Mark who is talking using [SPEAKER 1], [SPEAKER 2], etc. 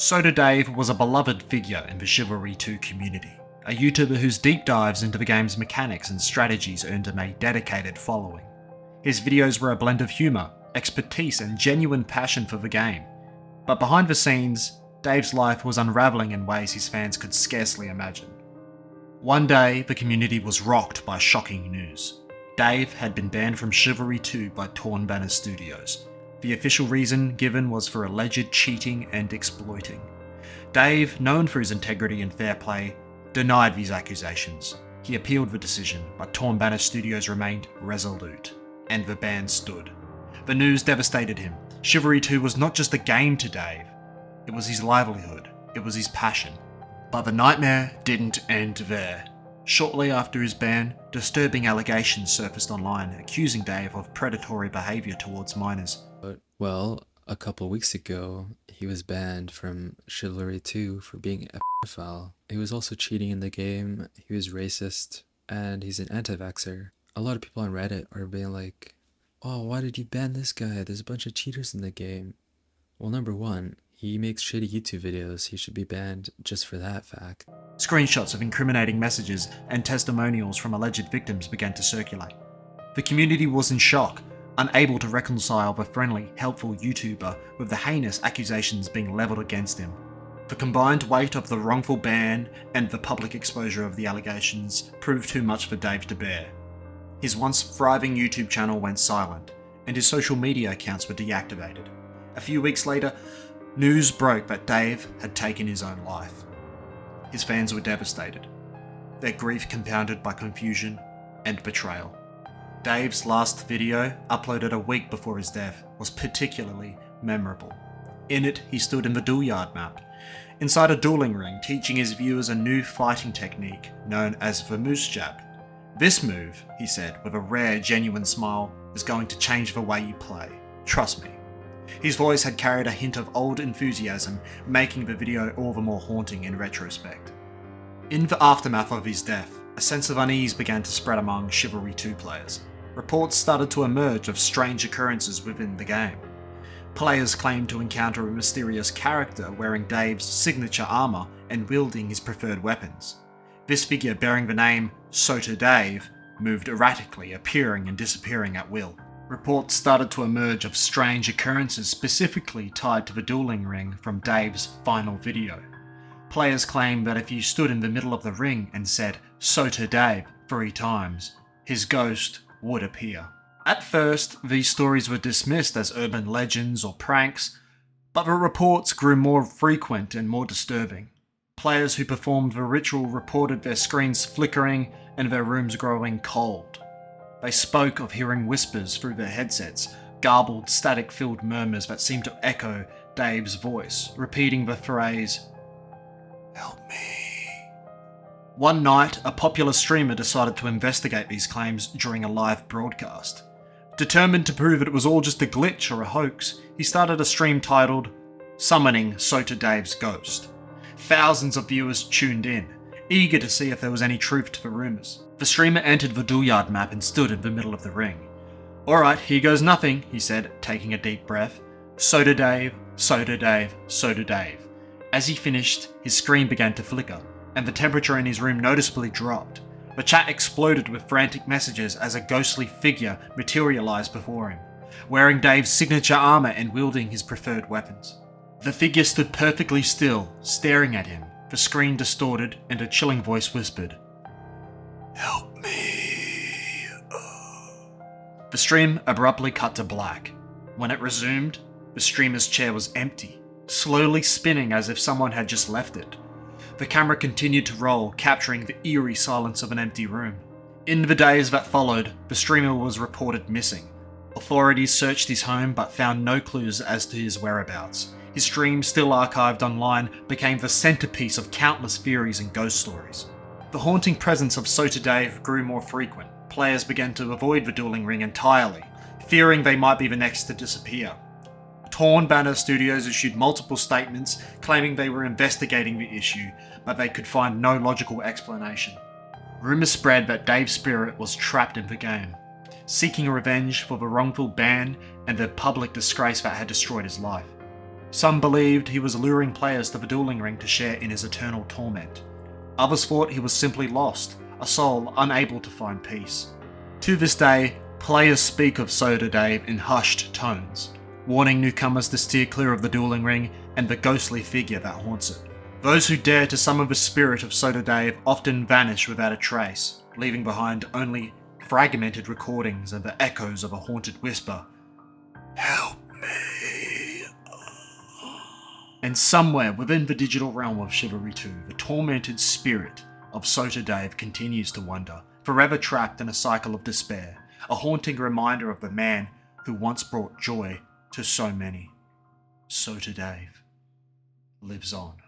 [SPEAKER 1] Soter Dave was a beloved figure in the Chivalry 2 community, a YouTuber whose deep dives into the game's mechanics and strategies earned him a dedicated following. His videos were a blend of humour, expertise and genuine passion for the game. But behind the scenes, Dave's life was unravelling in ways his fans could scarcely imagine. One day, the community was rocked by shocking news. Dave had been banned from Chivalry 2 by Torn Banner Studios. The official reason given was for alleged cheating and exploiting. Dave, known for his integrity and fair play, denied these accusations. He appealed the decision, but Torn Banner Studios remained resolute, and the ban stood. The news devastated him. Chivalry 2 was not just a game to Dave, it was his livelihood, it was his passion. But the nightmare didn't end there. Shortly after his ban, disturbing allegations surfaced online accusing Dave of predatory behaviour towards minors.
[SPEAKER 2] Well, a couple weeks ago, he was banned from Chivalry 2 for being a befell. He was also cheating in the game, he was racist, and he's an anti-vaxxer. A lot of people on Reddit are being like, oh, why did you ban this guy? There's a bunch of cheaters in the game. Well, number one, he makes shitty YouTube videos. He should be banned just for that fact.
[SPEAKER 1] Screenshots of incriminating messages and testimonials from alleged victims began to circulate. The community was in shock, unable to reconcile the friendly, helpful YouTuber with the heinous accusations being levelled against him. The combined weight of the wrongful ban and the public exposure of the allegations proved too much for Dave to bear. His once thriving YouTube channel went silent, and his social media accounts were deactivated. A few weeks later, news broke that Dave had taken his own life. His fans were devastated, their grief compounded by confusion and betrayal. Dave's last video, uploaded a week before his death, was particularly memorable. In it, he stood in the duel yard map, inside a dueling ring, teaching his viewers a new fighting technique known as the moose jab. This move, he said with a rare, genuine smile, is going to change the way you play. Trust me. His voice had carried a hint of old enthusiasm, making the video all the more haunting in retrospect. In the aftermath of his death, a sense of unease began to spread among Chivalry 2 players. Reports started to emerge of strange occurrences within the game. Players claimed to encounter a mysterious character wearing Dave's signature armour and wielding his preferred weapons. This figure, bearing the name Soter Dave, moved erratically, appearing and disappearing at will. Reports started to emerge of strange occurrences specifically tied to the dueling ring from Dave's final video. Players claimed that if you stood in the middle of the ring and said Soter Dave 3 times, his ghost would appear. At first, these stories were dismissed as urban legends or pranks, but the reports grew more frequent and more disturbing. Players who performed the ritual reported their screens flickering and their rooms growing cold. They spoke of hearing whispers through their headsets, garbled, static-filled murmurs that seemed to echo Dave's voice, repeating the phrase, "Help me." One night, a popular streamer decided to investigate these claims during a live broadcast. Determined to prove it was all just a glitch or a hoax, he started a stream titled, "Summoning Soter Dave's Ghost." Thousands of viewers tuned in, eager to see if there was any truth to the rumours. The streamer entered the duel yard map and stood in the middle of the ring. "Alright, here goes nothing," he said, taking a deep breath. "Soter Dave, Soter Dave, Soter Dave." As he finished, his screen began to flicker, and the temperature in his room noticeably dropped. The chat exploded with frantic messages as a ghostly figure materialised before him, wearing Dave's signature armour and wielding his preferred weapons. The figure stood perfectly still, staring at him, the screen distorted, and a chilling voice whispered, "Help me." The stream abruptly cut to black. When it resumed, the streamer's chair was empty, slowly spinning as if someone had just left it. The camera continued to roll, capturing the eerie silence of an empty room. In the days that followed, the streamer was reported missing. Authorities searched his home but found no clues as to his whereabouts. His stream, still archived online, became the centerpiece of countless theories and ghost stories. The haunting presence of Soter Dave grew more frequent. Players began to avoid the dueling ring entirely, fearing they might be the next to disappear. Torn Banner Studios issued multiple statements claiming they were investigating the issue, but they could find no logical explanation. Rumours spread that Dave's spirit was trapped in the game, seeking revenge for the wrongful ban and the public disgrace that had destroyed his life. Some believed he was luring players to the dueling ring to share in his eternal torment. Others thought he was simply lost, a soul unable to find peace. To this day, players speak of Soter Dave in hushed tones, warning newcomers to steer clear of the dueling ring and the ghostly figure that haunts it. Those who dare to summon the spirit of Soter Dave often vanish without a trace, leaving behind only fragmented recordings and the echoes of a haunted whisper, "Help me." And somewhere within the digital realm of Chivalry 2, the tormented spirit of Soter Dave continues to wander, forever trapped in a cycle of despair, a haunting reminder of the man who once brought joy to so many. Soter Dave lives on.